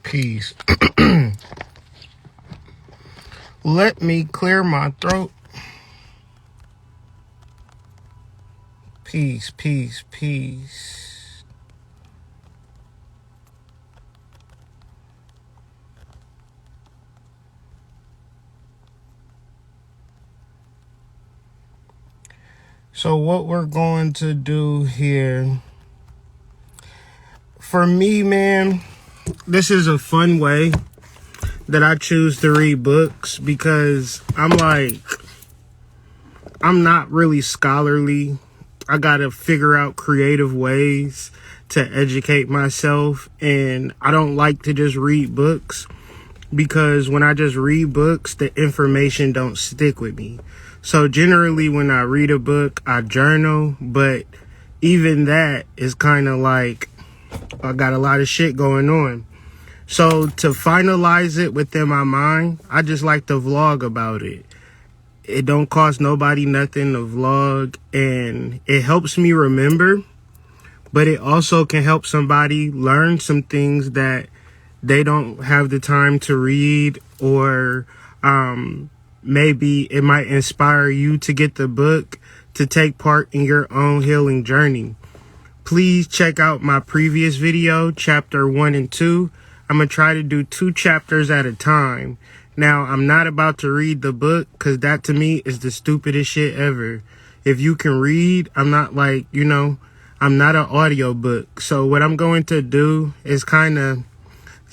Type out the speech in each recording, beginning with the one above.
Peace. Let me clear my throat. Peace, peace, peace. So what we're going to do here, for me, man, this is a fun way that I choose to read books because I'm not really scholarly. I gotta figure out creative ways to educate myself, and I don't like to just read books because when I just read books, the information don't stick with me. So generally when I read a book, I journal, but even that is kind of like I got a lot of shit going on. So to finalize it within my mind, I just like to vlog about it. It don't cost nobody nothing to vlog, and it helps me remember, but it also can help somebody learn some things that they don't have the time to read, or maybe it might inspire you to get the book to take part in your own healing journey. Please check out my previous video, chapter 1 and 2. I'm going to try to do 2 chapters at a time. Now, I'm not about to read the book because that to me is the stupidest shit ever. If you can read, I'm not like, I'm not an audio book. So what I'm going to do is kind of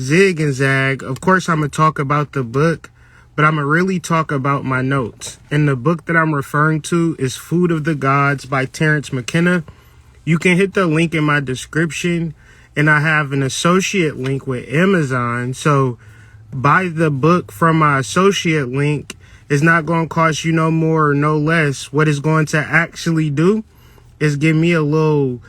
zig and zag. Of course, I'm going to talk about the book, but I'm going to really talk about my notes. And the book that I'm referring to is Food of the Gods by Terence McKenna. You can hit the link in my description, and I have an associate link with Amazon. So buy the book from my associate link. It's not going to cost you no more or no less. What it's going to actually do is give me a little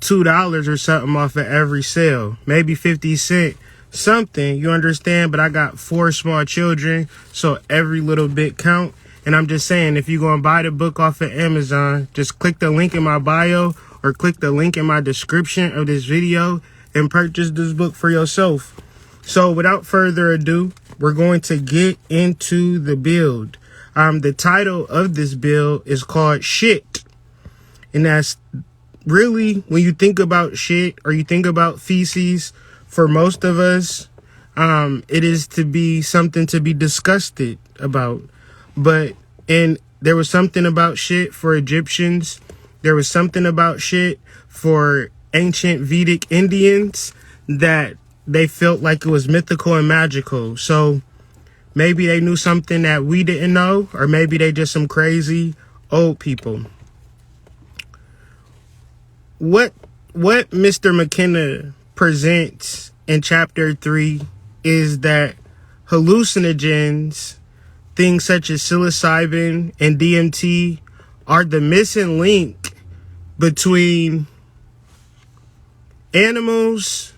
$2 or something off of every sale. Maybe 50 cents, something, you understand? But I got 4 small children, so every little bit count. And I'm just saying, if you're going to buy the book off of Amazon, just click the link in my bio or click the link in my description of this video and purchase this book for yourself. So without further ado, we're going to get into the build. The title of this build is called Shit. And that's really, when you think about shit or you think about feces, for most of us, it is to be something to be disgusted about. And there was something about shit for Egyptians. There was something about shit for ancient Vedic Indians that they felt like it was mythical and magical. So maybe they knew something that we didn't know, or maybe they just some crazy old people. What Mr. McKenna presents in chapter 3 is that hallucinogens, things such as psilocybin and DMT, are the missing link between animals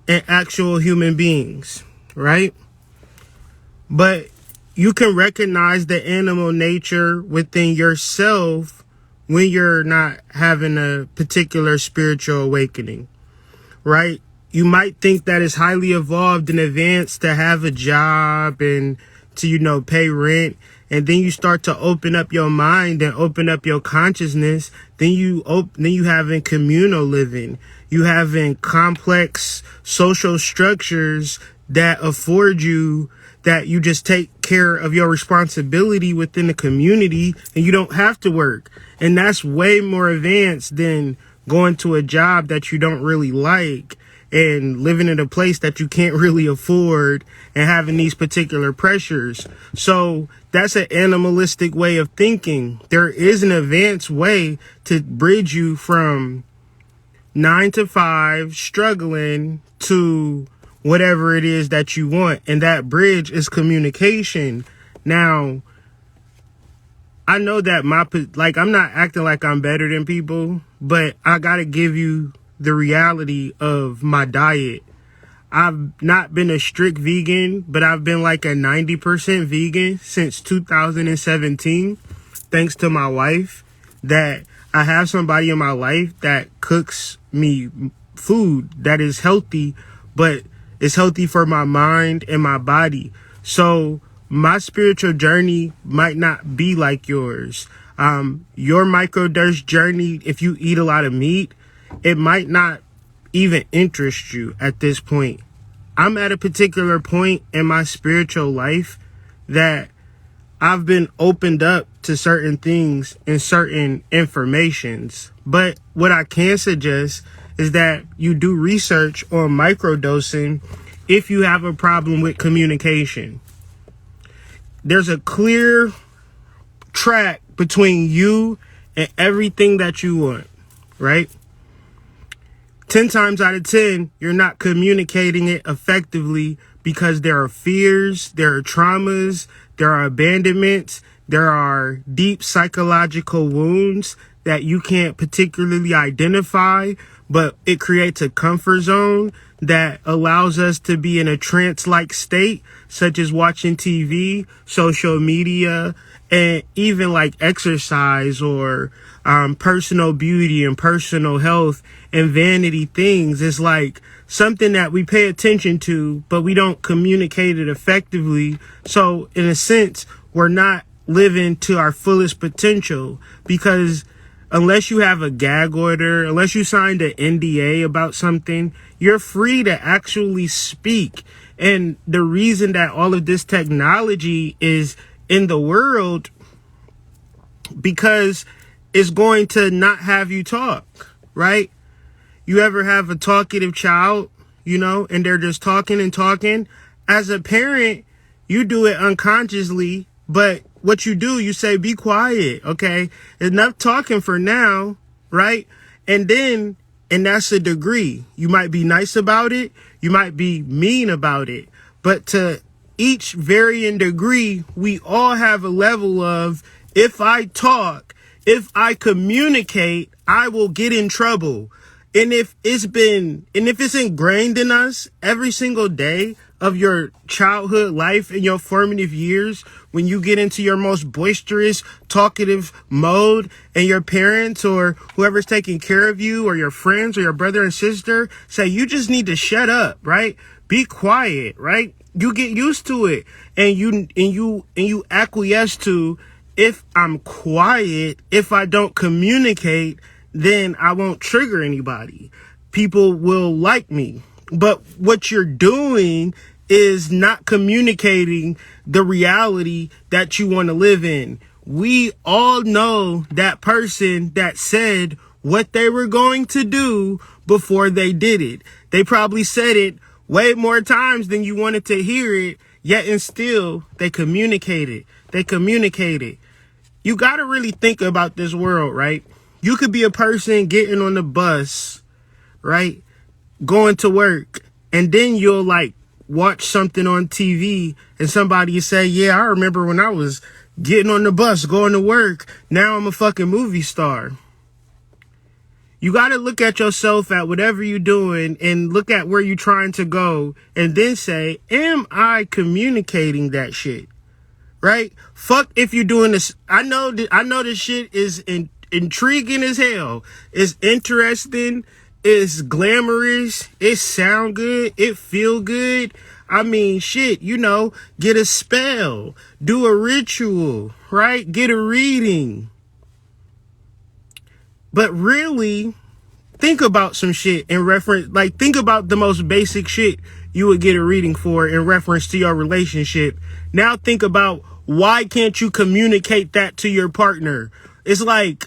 and actual human beings, right? But you can recognize the animal nature within yourself when you're not having a particular spiritual awakening, right? You might think that it's highly evolved and advanced to have a job and to, pay rent. And then you start to open up your mind and open up your consciousness. Then you having communal living. You having complex social structures that afford you that you just take care of your responsibility within the community and you don't have to work. And that's way more advanced than going to a job that you don't really like and living in a place that you can't really afford and having these particular pressures. So that's an animalistic way of thinking. There is an advanced way to bridge you from 9 to 5 struggling to whatever it is that you want. And that bridge is communication. Now, I know that I'm not acting like I'm better than people, but I got to give you the reality of my diet. I've not been a strict vegan, but I've been like a 90% vegan since 2017, thanks to my wife, that I have somebody in my life that cooks me food that is healthy, but It's healthy for my mind and my body. So my spiritual journey might not be like yours. Your microdose journey, if you eat a lot of meat, it might not even interest you at this point. I'm at a particular point in my spiritual life that I've been opened up to certain things and certain informations. But what I can suggest is that you do research on microdosing if you have a problem with communication. There's a clear track between you and everything that you want, right? 10 times out of 10, you're not communicating it effectively because there are fears, there are traumas, there are abandonments, there are deep psychological wounds that you can't particularly identify, but it creates a comfort zone that allows us to be in a trance-like state, such as watching TV, social media, and even like exercise or personal beauty and personal health and vanity things. Is like something that we pay attention to, but we don't communicate it effectively. So in a sense, we're not living to our fullest potential, because unless you have a gag order, unless you signed an NDA about something, you're free to actually speak. And the reason that all of this technology is in the world, because it's going to not have you talk, right? You ever have a talkative child, and they're just talking and talking? As a parent, you do it unconsciously, but what you do, you say, be quiet, okay? Enough talking for now, right? And that's a degree. You might be nice about it. You might be mean about it. But to each varying degree, we all have a level of, if I talk, if I communicate, I will get in trouble. And if it's ingrained in us every single day of your childhood life and your formative years, when you get into your most boisterous, talkative mode, and your parents or whoever's taking care of you or your friends or your brother and sister say, you just need to shut up, right? Be quiet, right? You get used to it, and you acquiesce to, if I'm quiet, if I don't communicate, then I won't trigger anybody. People will like me. But what you're doing is not communicating the reality that you want to live in. We all know that person that said what they were going to do before they did it. They probably said it way more times than you wanted to hear it, yet and still they communicated. You got to really think about this world, right? You could be a person getting on the bus, right? Going to work, and then you'll like watch something on TV and somebody say, yeah, I remember when I was getting on the bus, going to work. Now I'm a fucking movie star. You got to look at yourself at whatever you're doing and look at where you're trying to go, and then say, am I communicating that shit? Right? Fuck if you're doing this. I know this shit is intriguing as hell. It's interesting. It's glamorous. It sound good. It feel good. I mean, shit, get a spell, do a ritual, right? Get a reading. But really, think about some shit in reference, like think about the most basic shit you would get a reading for in reference to your relationship. Now think about, why can't you communicate that to your partner? It's like,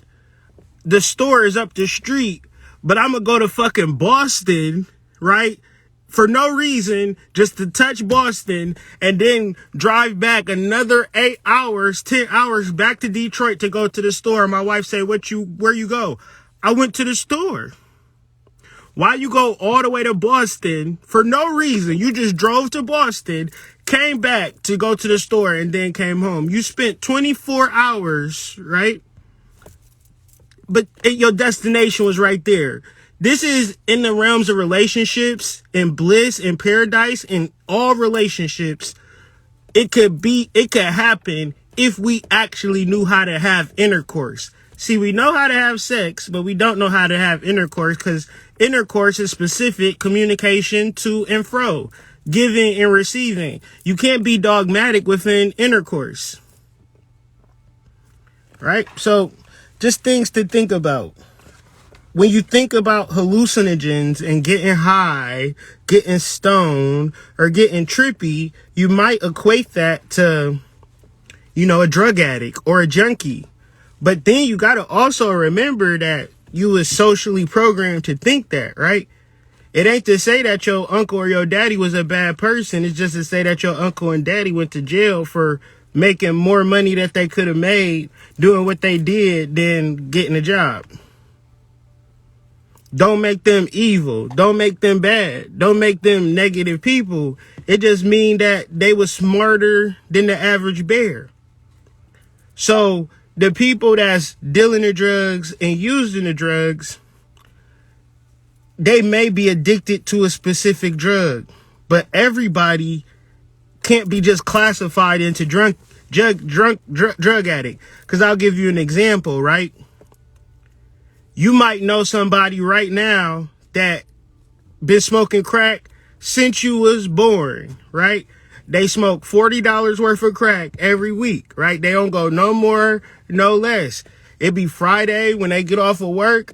the store is up the street, but I'm gonna go to fucking Boston, right? For no reason, just to touch Boston, and then drive back another 8 hours, 10 hours back to Detroit to go to the store. My wife say, where you go? I went to the store. Why you go all the way to Boston for no reason? You just drove to Boston, came back to go to the store, and then came home. You spent 24 hours, right? But your destination was right there. This is in the realms of relationships and bliss and paradise in all relationships. It could happen if we actually knew how to have intercourse. See, we know how to have sex, but we don't know how to have intercourse, because intercourse is specific communication to and fro, giving and receiving. You can't be dogmatic within intercourse. Right? So, just things to think about. When you think about hallucinogens and getting high, getting stoned, or getting trippy, you might equate that to, a drug addict or a junkie. But then you got to also remember that you was socially programmed to think that, right? It ain't to say that your uncle or your daddy was a bad person. It's just to say that your uncle and daddy went to jail for making more money that they could have made doing what they did than getting a job. Don't make them evil. Don't make them bad. Don't make them negative people. It just mean that they was smarter than the average bear. So the people that's dealing the drugs and using the drugs, they may be addicted to a specific drug, but everybody can't be just classified into drug addict. Because I'll give you an example, right? You might know somebody right now that been smoking crack since you was born, right? They smoke $40 worth of crack every week, right? They don't go no more, no less. It be Friday when they get off of work.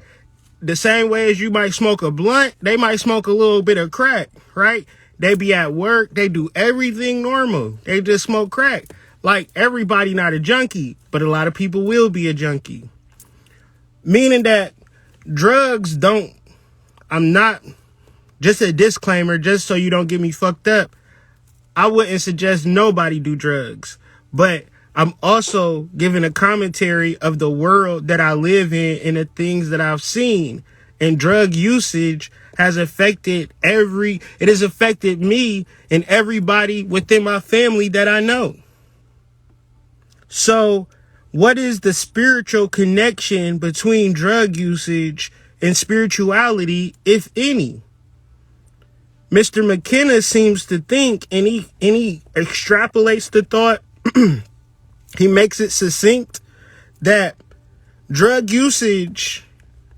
The same way as you might smoke a blunt, they might smoke a little bit of crack, right? They be at work. They do everything normal. They just smoke crack. Like, everybody not a junkie, but a lot of people will be a junkie. Meaning that drugs don't, I'm not, just a disclaimer, just so you don't get me fucked up, I wouldn't suggest nobody do drugs. But I'm also giving a commentary of the world that I live in and the things that I've seen. And drug usage has affected it has affected me and everybody within my family that I know. So, what is the spiritual connection between drug usage and spirituality, if any? Mr. McKenna seems to think, and he extrapolates the thought, he makes it succinct, that drug usage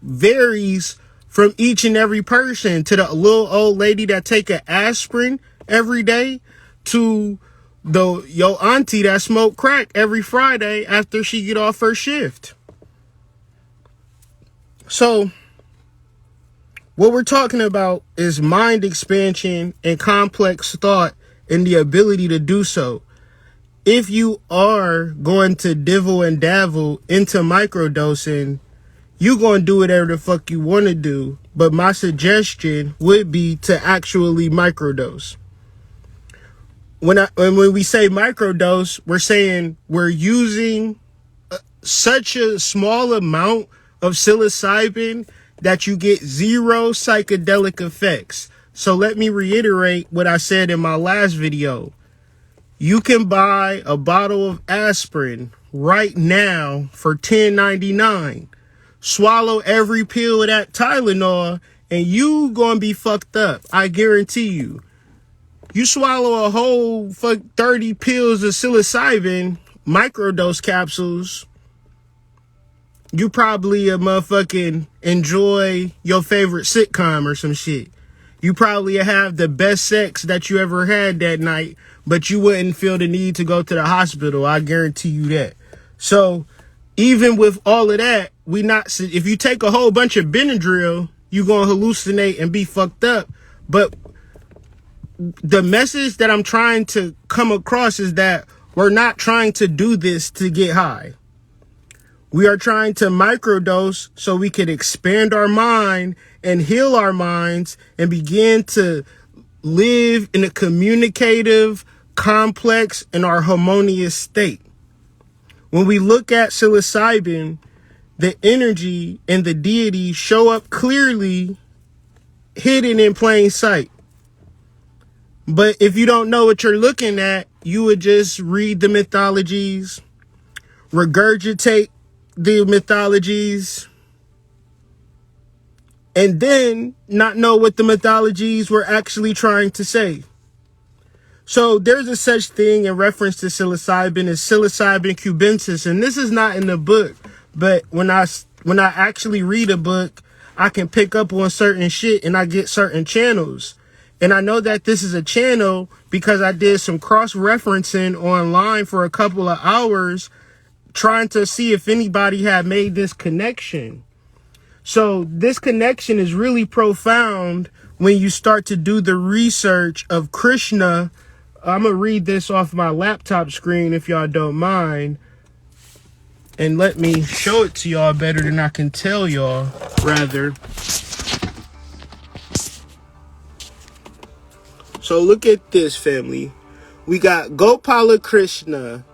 varies from each and every person, to the little old lady that take an aspirin every day, to your auntie that smoke crack every Friday after she get off her shift. So what we're talking about is mind expansion and complex thought and the ability to do so. If you are going to divvle and dabble into microdosing, you're going to do whatever the fuck you want to do. But my suggestion would be to actually microdose. When we say microdose, we're saying we're using such a small amount of psilocybin that you get zero psychedelic effects. So let me reiterate what I said in my last video. You can buy a bottle of aspirin right now for $10.99. Swallow every pill of that Tylenol and you gonna be fucked up. I guarantee you. You swallow a whole 30 pills of psilocybin, microdose capsules, you probably a motherfucking enjoy your favorite sitcom or some shit. You probably have the best sex that you ever had that night, but you wouldn't feel the need to go to the hospital. I guarantee you that. So even with all of that, if you take a whole bunch of Benadryl, you're going to hallucinate and be fucked up. But the message that I'm trying to come across is that we're not trying to do this to get high. We are trying to microdose so we can expand our mind and heal our minds and begin to live in a communicative, complex, and our harmonious state. When we look at psilocybin, the energy and the deity show up clearly, hidden in plain sight. But if you don't know what you're looking at, you would just read the mythologies, regurgitate the mythologies, and then not know what the mythologies were actually trying to say. So there's a such thing in reference to psilocybin as psilocybin cubensis, and this is not in the book, But when I actually read a book, I can pick up on certain shit and I get certain channels. And I know that this is a channel because I did some cross-referencing online for a couple of hours trying to see if anybody had made this connection. So this connection is really profound when you start to do the research of Krishna. I'm going to read this off my laptop screen if y'all don't mind. And let me show it to y'all better than I can tell y'all, rather. So look at this, family. We got Gopala Krishna.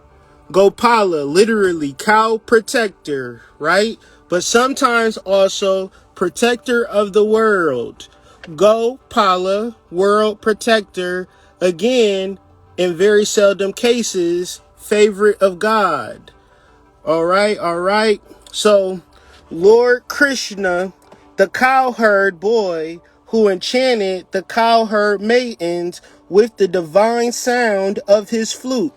Gopala, literally cow protector, right? But sometimes also protector of the world. Gopala, world protector, again, in very seldom cases, favorite of God. All right. So, Lord Krishna, the cowherd boy who enchanted the cowherd maidens with the divine sound of his flute,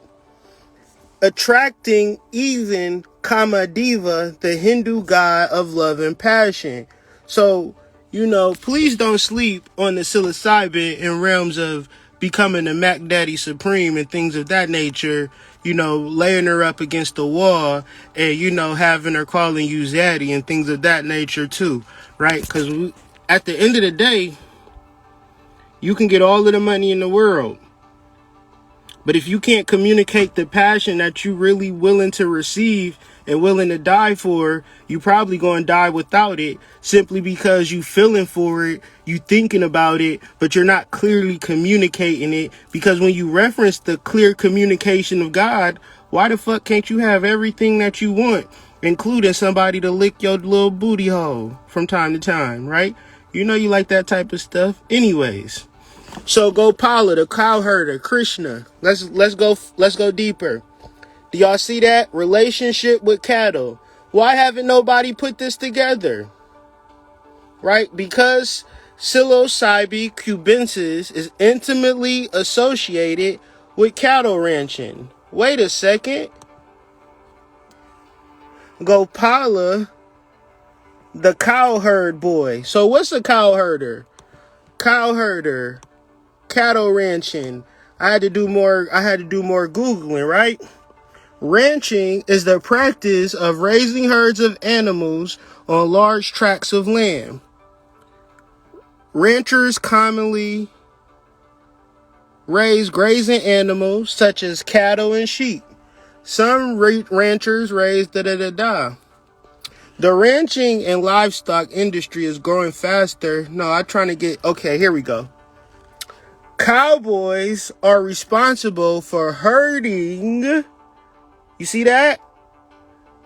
attracting even Kamadeva, the Hindu god of love and passion. So, please don't sleep on the psilocybin in realms of becoming a Mac Daddy Supreme and things of that nature, laying her up against the wall and, having her calling you Zaddy and things of that nature too, right? Because at the end of the day, you can get all of the money in the world. But if you can't communicate the passion that you really willing to receive and willing to die for, you probably going to die without it simply because you feeling for it, you thinking about it, but you're not clearly communicating it. Because when you reference the clear communication of God, why the fuck can't you have everything that you want, including somebody to lick your little booty hole from time to time, right? You like that type of stuff. Anyways. So Gopala, the cowherder, Krishna. Let's go deeper. Do y'all see that? Relationship with cattle. Why haven't nobody put this together? Right? Because psilocybe cubensis is intimately associated with cattle ranching. Wait a second. Gopala, the cowherd boy. So what's a cowherder? Cowherder. Cattle ranching. I had to do more Googling, right? Ranching is the practice of raising herds of animals on large tracts of land. Ranchers commonly raise grazing animals such as cattle and sheep. Some ranchers raise The ranching and livestock industry is growing faster. Okay, here we go. Cowboys are responsible for herding. You see that?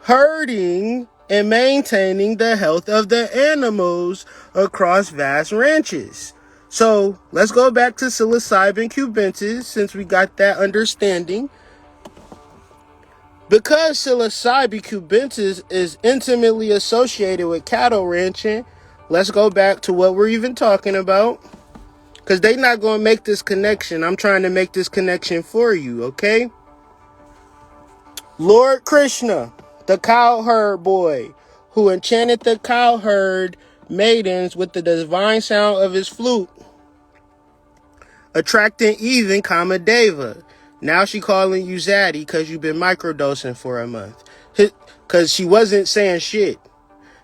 Herding and maintaining the health of the animals across vast ranches. So let's go back to psilocybin cubensis since we got that understanding. Because psilocybin cubensis is intimately associated with cattle ranching, let's go back to what we're even talking about. Because they're not going to make this connection. I'm trying to make this connection for you, okay? Lord Krishna, the cowherd boy, who enchanted the cowherd maidens with the divine sound of his flute, attracting even Kamadeva. Now she calling you Zaddy because you've been microdosing for a month. Because she wasn't saying shit.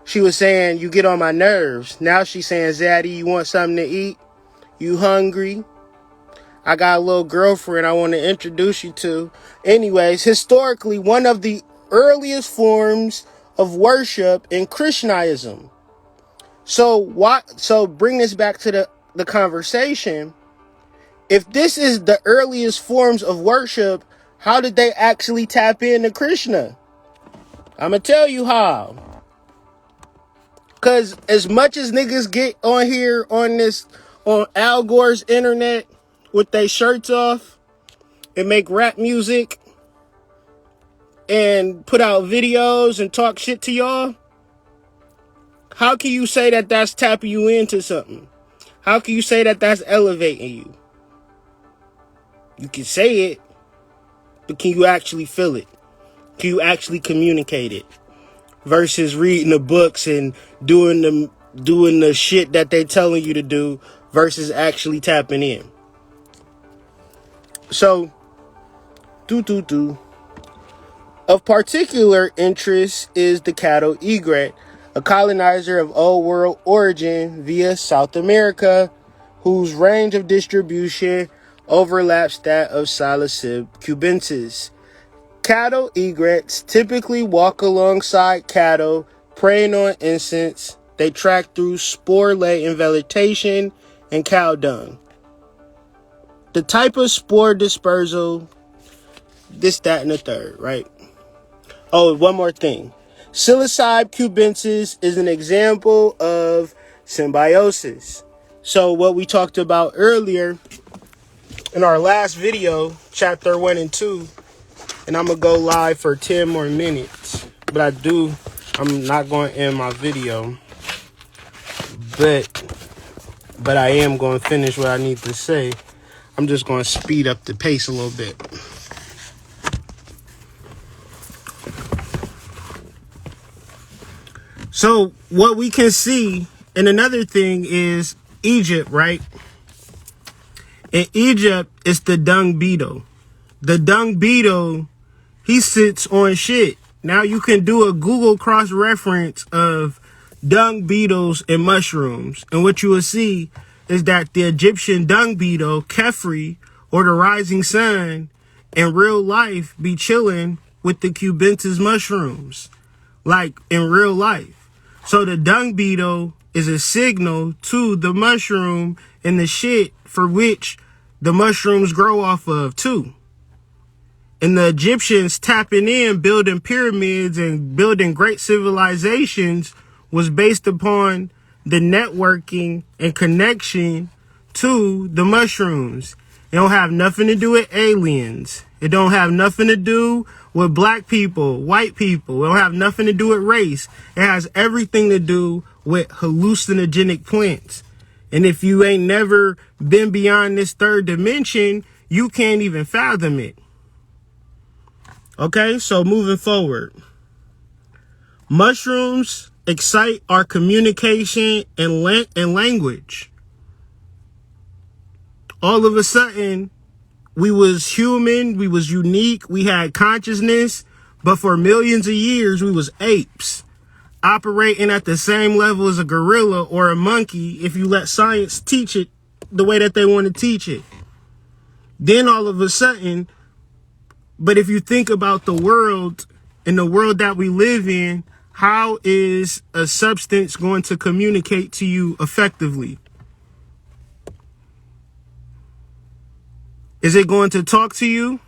She was saying, you get on my nerves. Now she's saying, Zaddy, you want something to eat? You hungry? I got a little girlfriend I want to introduce you to. Anyways, historically, one of the earliest forms of worship in Krishnaism. So bring this back to the conversation. If this is the earliest forms of worship, how did they actually tap into Krishna? I'm going to tell you how. Because as much as niggas get on here on Al Gore's internet with their shirts off and make rap music and put out videos and talk shit to y'all, how can you say that that's tapping you into something? How can you say that that's elevating you? You can say it, but can you actually feel it? Can you actually communicate it? versus reading the books and doing the shit that they telling you to do versus actually tapping in. So, of particular interest is the cattle egret, a colonizer of Old World origin via South America, whose range of distribution overlaps that of Psilocybe cubensis. Cattle egrets typically walk alongside cattle, preying on insects. They track through spore-laden vegetation and cow dung. The type of spore dispersal, this, that, and the third, right? Oh, one more thing. Psilocybe cubensis is an example of symbiosis. So what we talked about earlier in our last video, chapter 1 and 2, and I'm going to go live for 10 more minutes. But I'm not going to end my video. But I am going to finish what I need to say. I'm just going to speed up the pace a little bit. So what we can see, and another thing is Egypt, right? In Egypt, it's the dung beetle. The dung beetle, he sits on shit. Now you can do a Google cross-reference of dung beetles and mushrooms. And what you will see is that the Egyptian dung beetle, Kefri, or the rising sun, in real life be chilling with the cubensis mushrooms. Like in real life. So the dung beetle is a signal to the mushroom and the shit for which the mushrooms grow off of too. And the Egyptians tapping in, building pyramids and building great civilizations was based upon the networking and connection to the mushrooms. It don't have nothing to do with aliens. It don't have nothing to do with black people, white people. It don't have nothing to do with race. It has everything to do with hallucinogenic plants. And if you ain't never been beyond this third dimension, you can't even fathom it. Okay, so moving forward. Mushrooms excite our communication and language. All of a sudden, we was human, we was unique, we had consciousness, but for millions of years, we was apes, operating at the same level as a gorilla or a monkey if you let science teach it the way that they want to teach it. Then all of a sudden, but if you think about the world and the world that we live in, how is a substance going to communicate to you effectively? Is it going to talk to you?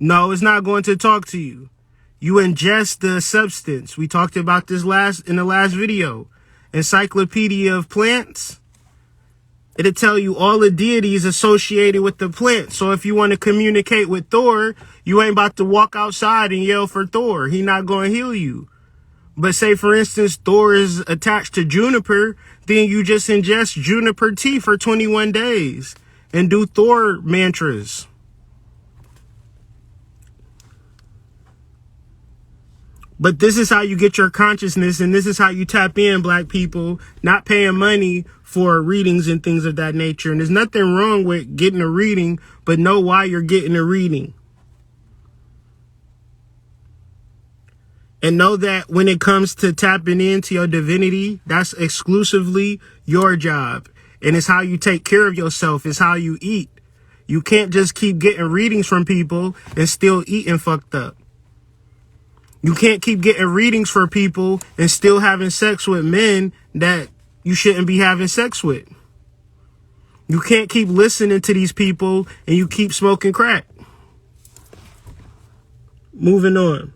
No, it's not going to talk to you. You ingest the substance. We talked about this in the last video. Encyclopedia of Plants. It'll tell you all the deities associated with the plant. So if you want to communicate with Thor, you ain't about to walk outside and yell for Thor. He not going to heal you. But say, for instance, Thor is attached to juniper, then you just ingest juniper tea for 21 days and do Thor mantras. But this is how you get your consciousness, and this is how you tap in, black people, not paying money for readings and things of that nature. And there's nothing wrong with getting a reading, but know why you're getting a reading. And know that when it comes to tapping into your divinity, that's exclusively your job. And it's how you take care of yourself. It's how you eat. You can't just keep getting readings from people and still eating fucked up. You can't keep getting readings for people and still having sex with men that you shouldn't be having sex with. You can't keep listening to these people and you keep smoking crack. Moving on.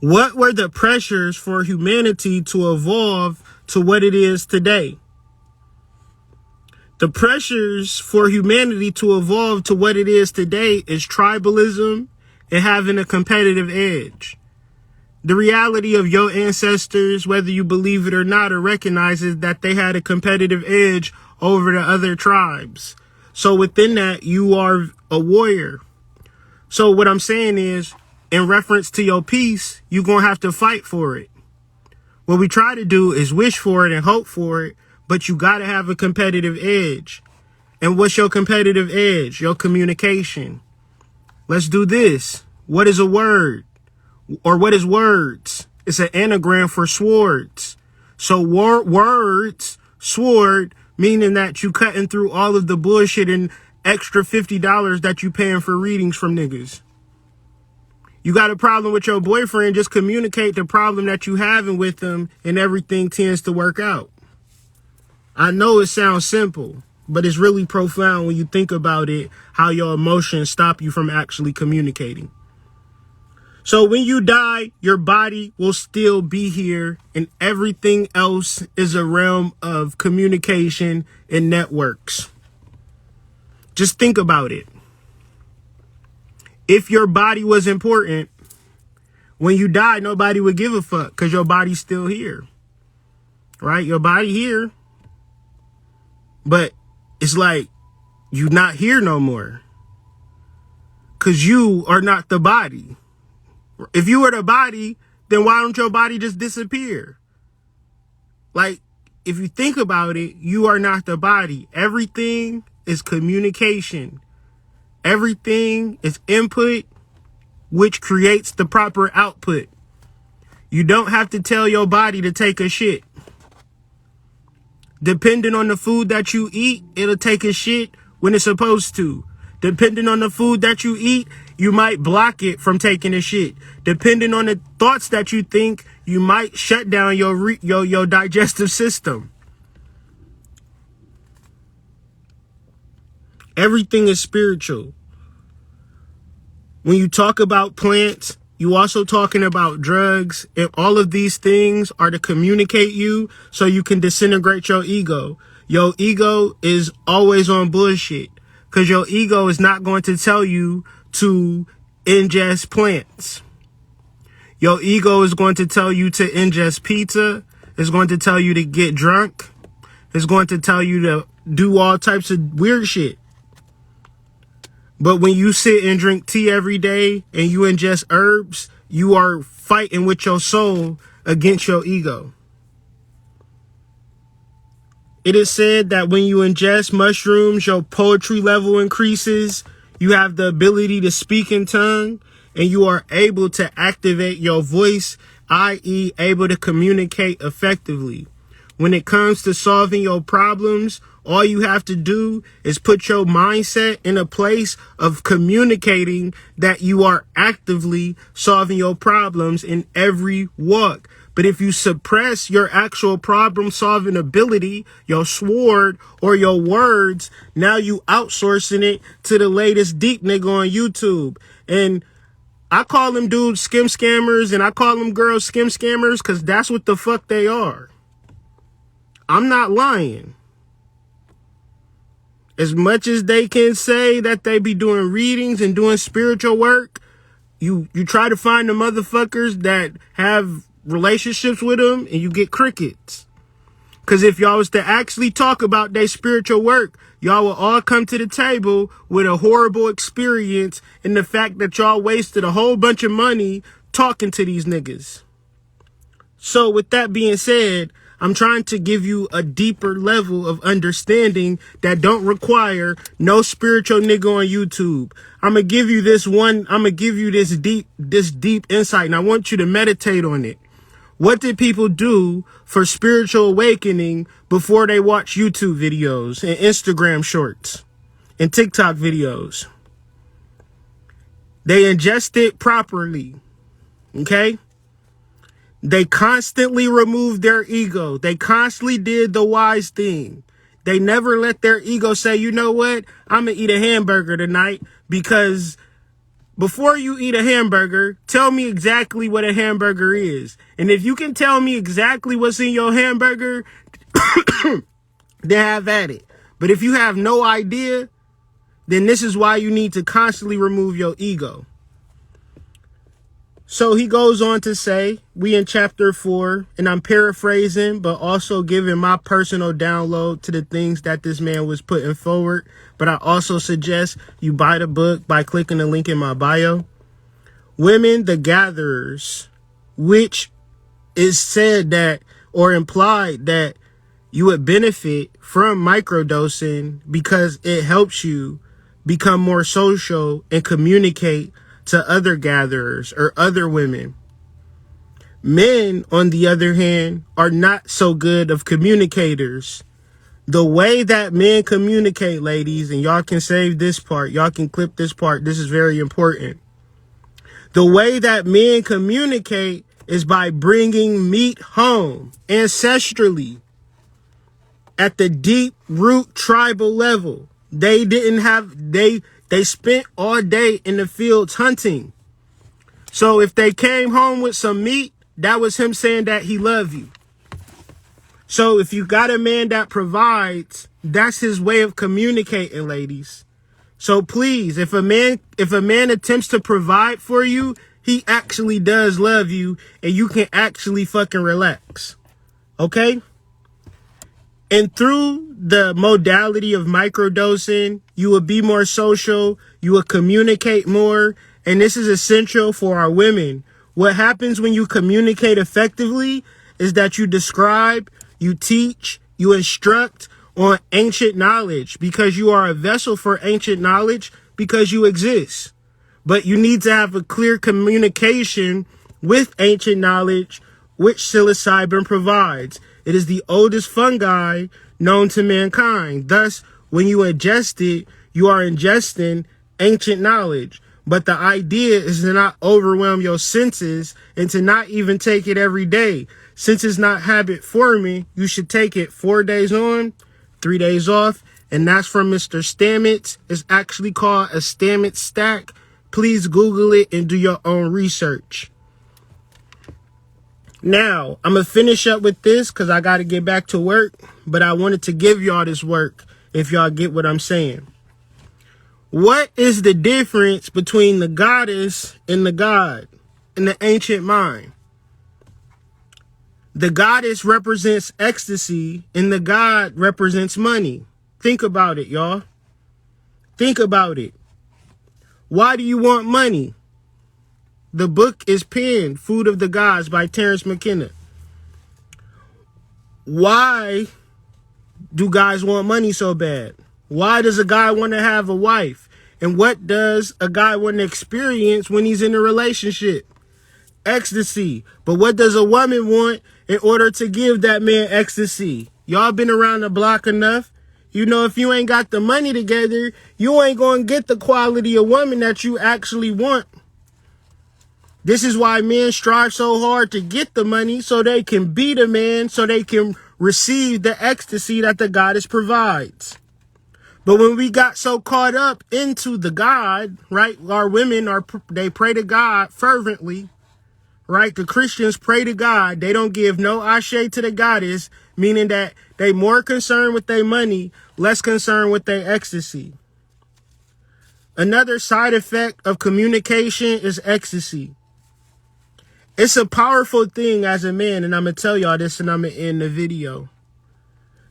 What were the pressures for humanity to evolve to what it is today? The pressures for humanity to evolve to what it is today is tribalism and having a competitive edge. The reality of your ancestors, whether you believe it or not, or recognize it, that they had a competitive edge over the other tribes. So within that, you are a warrior. So what I'm saying is, in reference to your peace, you're going to have to fight for it. What we try to do is wish for it and hope for it, but you got to have a competitive edge. And what's your competitive edge? Your communication. Let's do this. What is a word? Or what is words? It's an anagram for swords. So words, sword, meaning that you cutting through all of the bullshit and extra $50 that you paying for readings from niggas. You got a problem with your boyfriend, just communicate the problem that you having with them and everything tends to work out. I know it sounds simple, but it's really profound when you think about it, how your emotions stop you from actually communicating. So when you die, your body will still be here and everything else is a realm of communication and networks. Just think about it. If your body was important, when you die, nobody would give a fuck because your body's still here, right? Your body here, but it's like you not here no more because you are not the body. If you were the body, then why don't your body just disappear? Like, if you think about it, you are not the body. Everything is communication. Everything is input, which creates the proper output. You don't have to tell your body to take a shit. Depending on the food that you eat, it'll take a shit when it's supposed to. Depending on the food that you eat, you might block it from taking a shit. Depending on the thoughts that you think, you might shut down your digestive system. Everything is spiritual. When you talk about plants, you also talking about drugs, and all of these things are to communicate you so you can disintegrate your ego. Your ego is always on bullshit because your ego is not going to tell you to ingest plants. Your ego is going to tell you to ingest pizza. It's going to tell you to get drunk. It's going to tell you to do all types of weird shit. But when you sit and drink tea every day and you ingest herbs, you are fighting with your soul against your ego. It is said that when you ingest mushrooms, your poetry level increases. You have the ability to speak in tongue and you are able to activate your voice, i.e. able to communicate effectively. When it comes to solving your problems, all you have to do is put your mindset in a place of communicating that you are actively solving your problems in every walk. But if you suppress your actual problem solving ability, your sword or your words, now you outsourcing it to the latest deep nigga on YouTube. And I call them dudes skim scammers and I call them girls skim scammers because that's what the fuck they are. I'm not lying. As much as they can say that they be doing readings and doing spiritual work, you try to find the motherfuckers that have relationships with them and you get crickets. Because if y'all was to actually talk about their spiritual work, y'all will all come to the table with a horrible experience in the fact that y'all wasted a whole bunch of money talking to these niggas. So with that being said, I'm trying to give you a deeper level of understanding that don't require no spiritual nigga on YouTube. I'm going to give you this deep insight and I want you to meditate on it. What did people do for spiritual awakening before they watch YouTube videos and Instagram shorts and TikTok videos? They ingested properly. Okay? They constantly removed their ego. They constantly did the wise thing. They never let their ego say, you know what? I'm going to eat a hamburger tonight because before you eat a hamburger, tell me exactly what a hamburger is. And if you can tell me exactly what's in your hamburger, then have at it. But if you have no idea, then this is why you need to constantly remove your ego. So he goes on to say, we in chapter 4, and I'm paraphrasing, but also giving my personal download to the things that this man was putting forward. But I also suggest you buy the book by clicking the link in my bio. Women, the gatherers, which is said that, or implied that, you would benefit from microdosing because it helps you become more social and communicate to other gatherers or other women. Men, on the other hand, are not so good of communicators. The way that men communicate, ladies, and y'all can save this part, y'all can clip this part, this is very important. The way that men communicate is by bringing meat home ancestrally. At the deep root tribal level, they spent all day in the fields hunting. So if they came home with some meat, that was him saying that he loved you. So if you got a man that provides, that's his way of communicating, ladies. So please, if a man attempts to provide for you, he actually does love you, and you can actually fucking relax. Okay? And through the modality of microdosing, you will be more social, you will communicate more, and this is essential for our women. What happens when you communicate effectively is that you describe, you teach, you instruct on ancient knowledge, because you are a vessel for ancient knowledge because you exist. But you need to have a clear communication with ancient knowledge, which psilocybin provides. It is the oldest fungi known to mankind. Thus, when you ingest it, you are ingesting ancient knowledge. But the idea is to not overwhelm your senses and to not even take it every day. Since it's not habit forming, you should take it 4 days on, 3 days off. And that's from Mr. Stamets. It's actually called a Stamets stack. Please Google it and do your own research. Now, I'm going to finish up with this because I got to get back to work, but I wanted to give y'all this work if y'all get what I'm saying. What is the difference between the goddess and the god in the ancient mind? The goddess represents ecstasy and the god represents money. Think about it, y'all. Think about it. Why do you want money? The book is penned, Food of the Gods by Terence McKenna. Why do guys want money so bad? Why does a guy want to have a wife? And what does a guy want to experience when he's in a relationship? Ecstasy. But what does a woman want in order to give that man ecstasy? Y'all been around the block enough. You know, if you ain't got the money together, you ain't going to get the quality of woman that you actually want. This is why men strive so hard to get the money so they can be the man, so they can receive the ecstasy that the goddess provides. But when we got so caught up into the God, right? Our women they pray to God fervently, right? The Christians pray to God. They don't give no ashe to the goddess, meaning that they more concerned with their money, less concerned with their ecstasy. Another side effect of communication is ecstasy. It's a powerful thing as a man, and I'm going to tell y'all this and I'm going to end the video.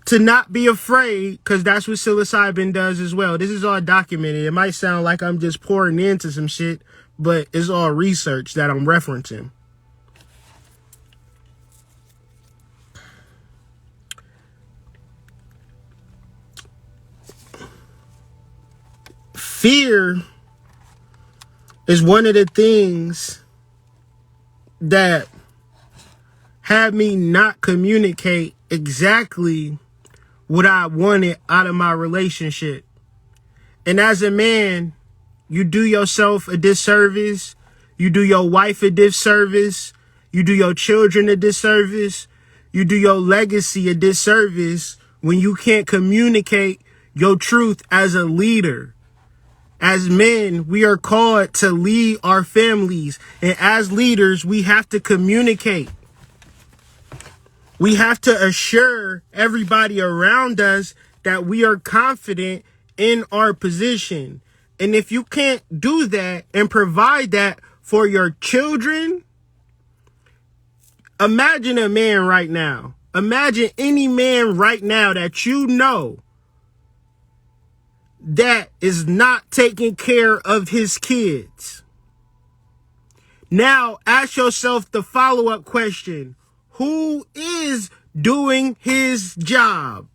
To not be afraid, because that's what psilocybin does as well. This is all documented. It might sound like I'm just pouring into some shit, but it's all research that I'm referencing. Fear is one of the things that had me not communicate exactly what I wanted out of my relationship. And as a man, you do yourself a disservice. You do your wife a disservice. You do your children a disservice. You do your legacy a disservice when you can't communicate your truth as a leader. As men, we are called to lead our families. And as leaders, we have to communicate. We have to assure everybody around us that we are confident in our position. And if you can't do that and provide that for your children. Imagine a man right now. Imagine any man right now that you know that is not taking care of his kids. Now ask yourself the follow-up question. Who is doing his job?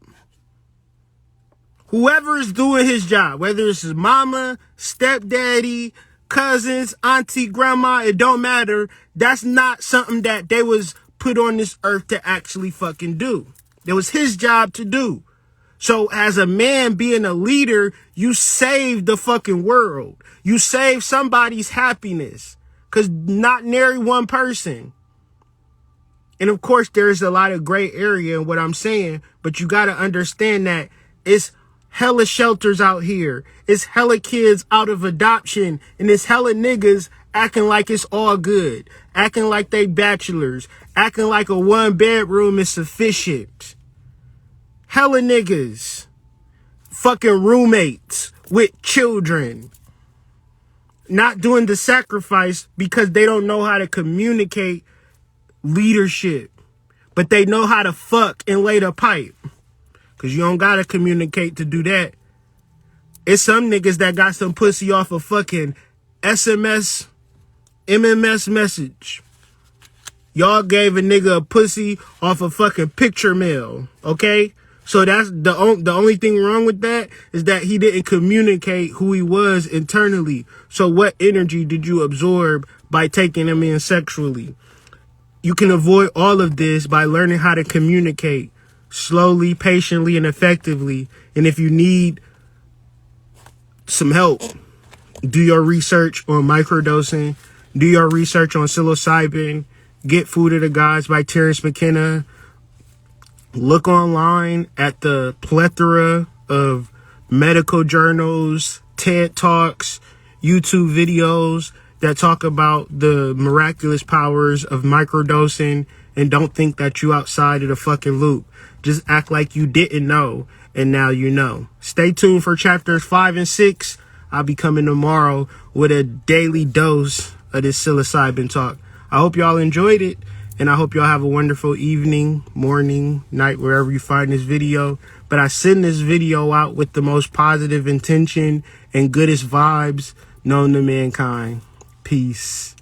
Whoever is doing his job, whether it's his mama, stepdaddy, cousins, auntie, grandma, it don't matter. That's not something that they was put on this earth to actually fucking do. It was his job to do. So as a man being a leader, you save the fucking world. You save somebody's happiness. Because not nary one person. And of course, there's a lot of gray area in what I'm saying. But you got to understand that it's hella shelters out here. It's hella kids out of adoption. And it's hella niggas acting like it's all good. Acting like they bachelors. Acting like a 1-bedroom is sufficient. Hella niggas. Fucking roommates with children. Not doing the sacrifice because they don't know how to communicate leadership. But they know how to fuck and lay the pipe. Because you don't got to communicate to do that. It's some niggas that got some pussy off a fucking SMS, MMS message. Y'all gave a nigga a pussy off a fucking picture mail. Okay? So that's the only thing wrong with that is that he didn't communicate who he was internally. So what energy did you absorb by taking him in sexually? You can avoid all of this by learning how to communicate slowly, patiently, and effectively. And if you need some help, do your research on microdosing, do your research on psilocybin, Get Food of the Gods by Terrence McKenna. Look online at the plethora of medical journals, TED Talks, YouTube videos that talk about the miraculous powers of microdosing, and don't think that you outside of the fucking loop. Just act like you didn't know, and now you know. Stay tuned for chapters 5 and 6. I'll be coming tomorrow with a daily dose of this psilocybin talk. I hope y'all enjoyed it, and I hope y'all have a wonderful evening, morning, night, wherever you find this video. But I send this video out with the most positive intention and goodest vibes known to mankind. Peace.